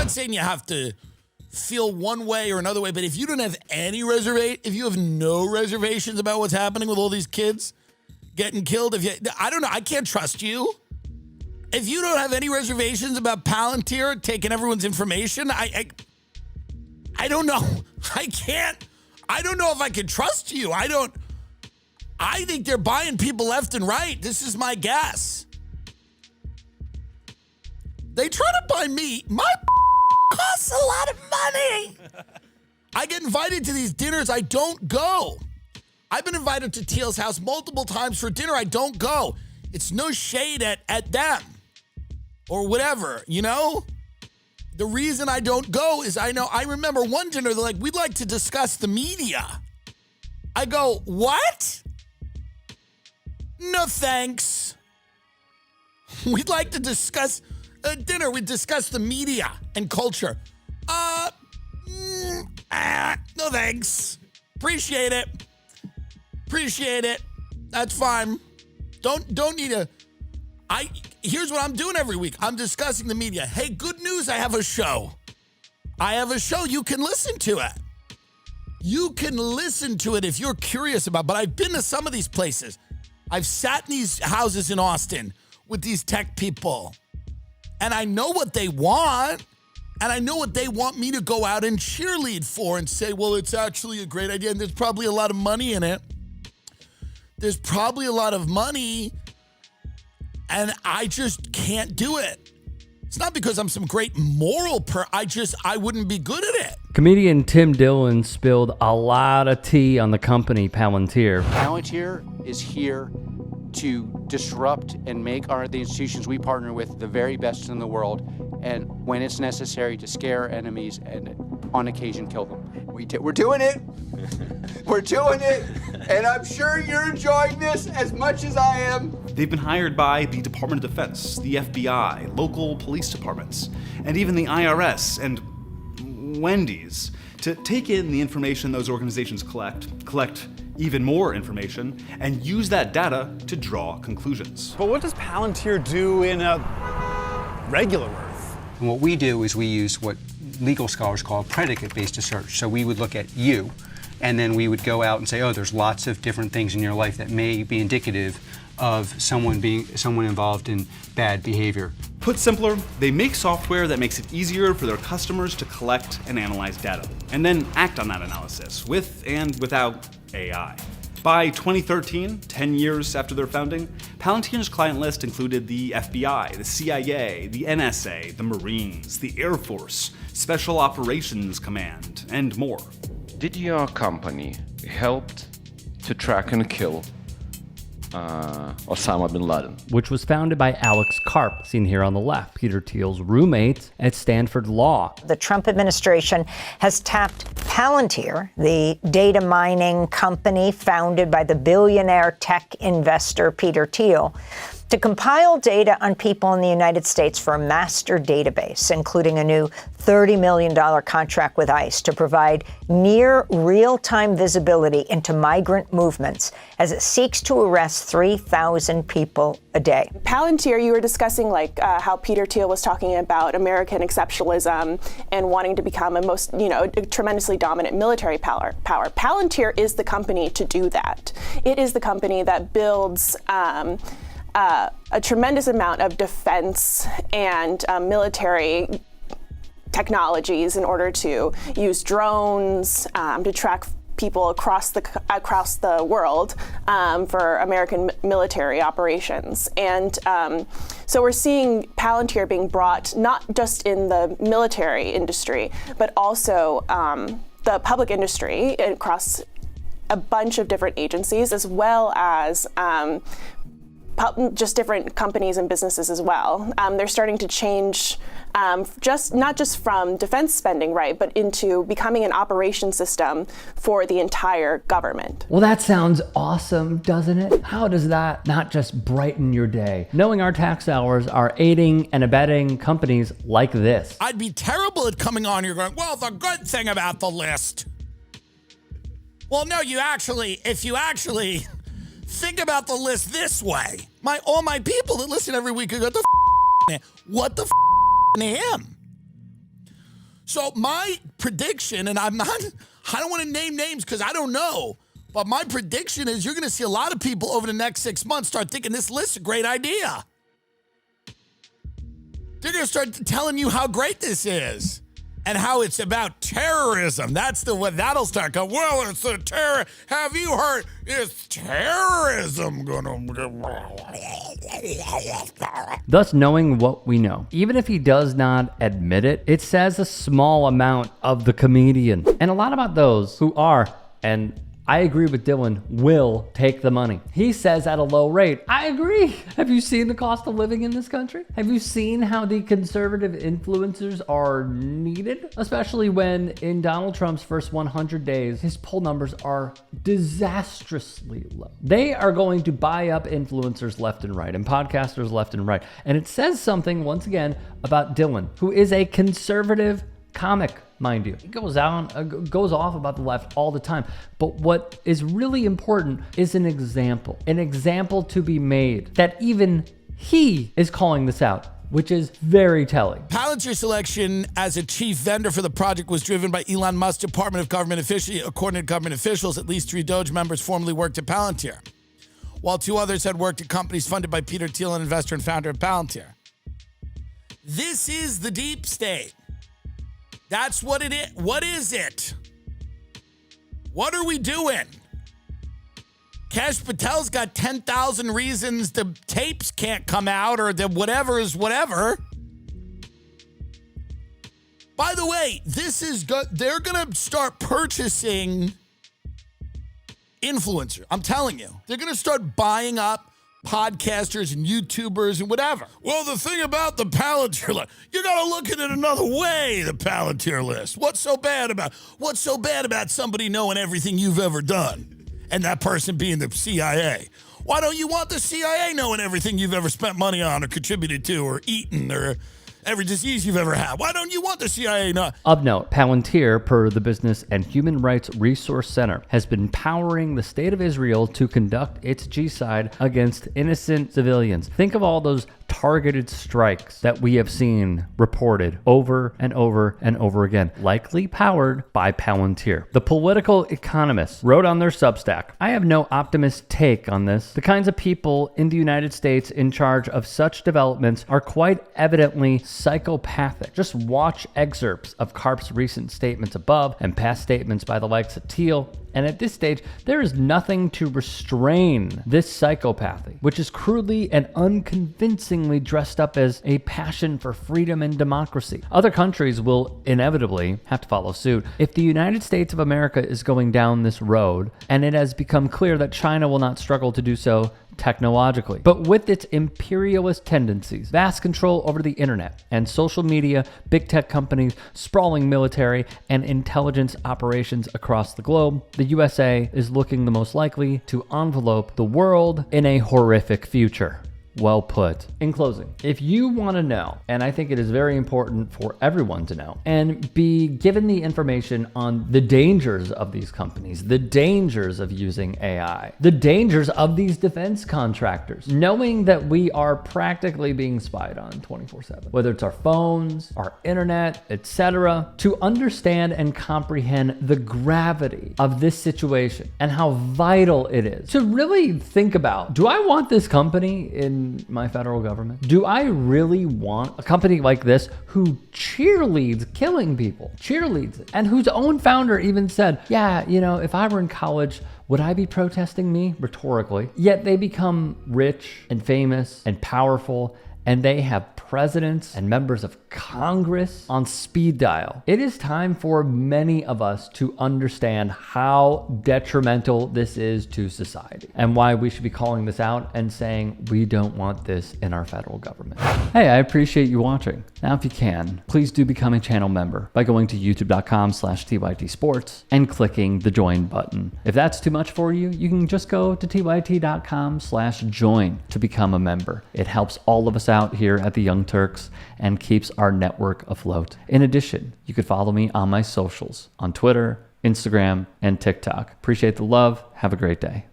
not saying you have to feel one way or another way, but if you don't have any if you have no reservations about what's happening with all these kids getting killed, I don't know, I can't trust you. If you don't have any reservations about Palantir taking everyone's information, I don't know. I don't know if I can trust you. I think they're buying people left and right. This is my guess. They try to buy me. My costs a lot of money. I get invited to these dinners. I don't go. I've been invited to Thiel's house multiple times for dinner. I don't go. It's no shade at them or whatever, you know? The reason I don't go is I remember one dinner, they're like, we'd like to discuss the media. I go, what? No thanks. We'd like to discuss dinner. We discuss the media and culture. No thanks. Appreciate it. That's fine. Don't need a. Here's what I'm doing every week. I'm discussing the media. Hey, good news. I have a show. You can listen to it. You can listen to it if you're curious about. But I've been to some of these places. I've sat in these houses in Austin with these tech people. And I know what they want. And I know what they want me to go out and cheerlead for and say, well, it's actually a great idea. And there's probably a lot of money in it. There's probably a lot of money. And I just can't do it. It's not because I'm some great moral I wouldn't be good at it. Comedian Tim Dillon spilled a lot of tea on the company Palantir. Palantir is here to disrupt and make the institutions we partner with the very best in the world, and when it's necessary, to scare enemies and on occasion kill them. We're doing it. We're doing it. And I'm sure you're enjoying this as much as I am. They've been hired by the Department of Defense, the FBI, local police departments, and even the IRS and Wendy's to take in the information those organizations collect even more information, and use that data to draw conclusions. But what does Palantir do in a regular Earth? And what we do is we use what legal scholars call predicate-based search. So we would look at you, and then we would go out and say, oh, there's lots of different things in your life that may be indicative of someone involved in bad behavior. Put simpler, they make software that makes it easier for their customers to collect and analyze data, and then act on that analysis with and without AI. By 2013, 10 years after their founding, Palantir's client list included the FBI, the CIA, the NSA, the Marines, the Air Force, Special Operations Command, and more. Did your company help to track and kill Osama bin Laden? Which was founded by Alex Karp, seen here on the left, Peter Thiel's roommate at Stanford Law. The Trump administration has tapped Palantir, the data mining company founded by the billionaire tech investor Peter Thiel, to compile data on people in the United States for a master database, including a new $30 million contract with ICE to provide near real-time visibility into migrant movements as it seeks to arrest 3,000 people a day. Palantir, you were discussing how Peter Thiel was talking about American exceptionalism and wanting to become a tremendously dominant military power. Palantir is the company to do that. It is the company that builds a tremendous amount of defense and military technologies in order to use drones to track people across the world for American military operations. And so we're seeing Palantir being brought not just in the military industry, but also the public industry across a bunch of different agencies, as well as just different companies and businesses as well. They're starting to change not just from defense spending, right, but into becoming an operation system for the entire government. Well, that sounds awesome, doesn't it? How does that not just brighten your day? Knowing our tax dollars are aiding and abetting companies like this. I'd be terrible at coming on here going, well, the good thing about the list. Well, no, if you actually think about the list this way. All my people that listen every week go, what the him? So my prediction, and I don't want to name names because I don't know, but my prediction is you're going to see a lot of people over the next 6 months start thinking this list's a great idea. They're going to start telling you how great this is and how it's about terrorism. That's the what that'll start going. Well, it's a terror. Have you heard? It's terrorism Thus, knowing what we know, even if he does not admit it, it says a small amount of the comedian and a lot about those who are, and I agree with Dylan, will take the money. He says at a low rate. I agree. Have you seen the cost of living in this country? Have you seen how the conservative influencers are needed? Especially when in Donald Trump's first 100 days, his poll numbers are disastrously low. They are going to buy up influencers left and right and podcasters left and right. And it says something, once again, about Dylan, who is a conservative comic, mind you. He goes off about the left all the time. But what is really important is an example to be made that even he is calling this out, which is very telling. Palantir's selection as a chief vendor for the project was driven by Elon Musk's Department of Government Efficiency. According to government officials, at least 3 Doge members formerly worked at Palantir, while 2 others had worked at companies funded by Peter Thiel, an investor and founder of Palantir. This is the deep state. That's what it is. What is it? What are we doing? Kash Patel's got 10,000 reasons the tapes can't come out or the whatever is whatever. By the way, they're going to start purchasing influencers. I'm telling you. They're going to start buying up podcasters and YouTubers and whatever. Well, the thing about the Palantir list, you got to look at it another way, the Palantir list. What's so bad about somebody knowing everything you've ever done and that person being the CIA? Why don't you want the CIA knowing everything you've ever spent money on or contributed to or eaten or every disease you've ever had? Why don't you want the CIA not? Of note, Palantir, per the Business and Human Rights Resource Center, has been powering the state of Israel to conduct its genocide against innocent civilians. Think of all those targeted strikes that we have seen reported over and over and over again, likely powered by Palantir. The Political Economist wrote on their Substack, I have no optimist take on this. The kinds of people in the United States in charge of such developments are quite evidently psychopathic. Just watch excerpts of Karp's recent statements above and past statements by the likes of Thiel. And at this stage, there is nothing to restrain this psychopathy, which is crudely and unconvincingly dressed up as a passion for freedom and democracy. Other countries will inevitably have to follow suit. If the United States of America is going down this road, and it has become clear that China will not struggle to do so technologically, but with its imperialist tendencies, vast control over the internet and social media, big tech companies, sprawling military and intelligence operations across the globe, the USA is looking the most likely to envelope the world in a horrific future. Well put. In closing, if you want to know, and I think it is very important for everyone to know, and be given the information on the dangers of these companies, the dangers of using AI, the dangers of these defense contractors, knowing that we are practically being spied on 24/7, whether it's our phones, our internet, etc., to understand and comprehend the gravity of this situation and how vital it is to really think about, do I want this company in my federal government? Do I really want a company like this who cheerleads killing people, and whose own founder even said, yeah, if I were in college, would I be protesting me? Rhetorically. Yet they become rich and famous and powerful, and they have presidents and members of Congress on speed dial. It is time for many of us to understand how detrimental this is to society and why we should be calling this out and saying we don't want this in our federal government. Hey, I appreciate you watching. Now, if you can, please do become a channel member by going to youtube.com/TYT Sports and clicking the join button. If that's too much for you, you can just go to tyt.com/join to become a member. It helps all of us out here at the Young Turks and keeps our network afloat. In addition, you could follow me on my socials on Twitter, Instagram, and TikTok. Appreciate the love. Have a great day.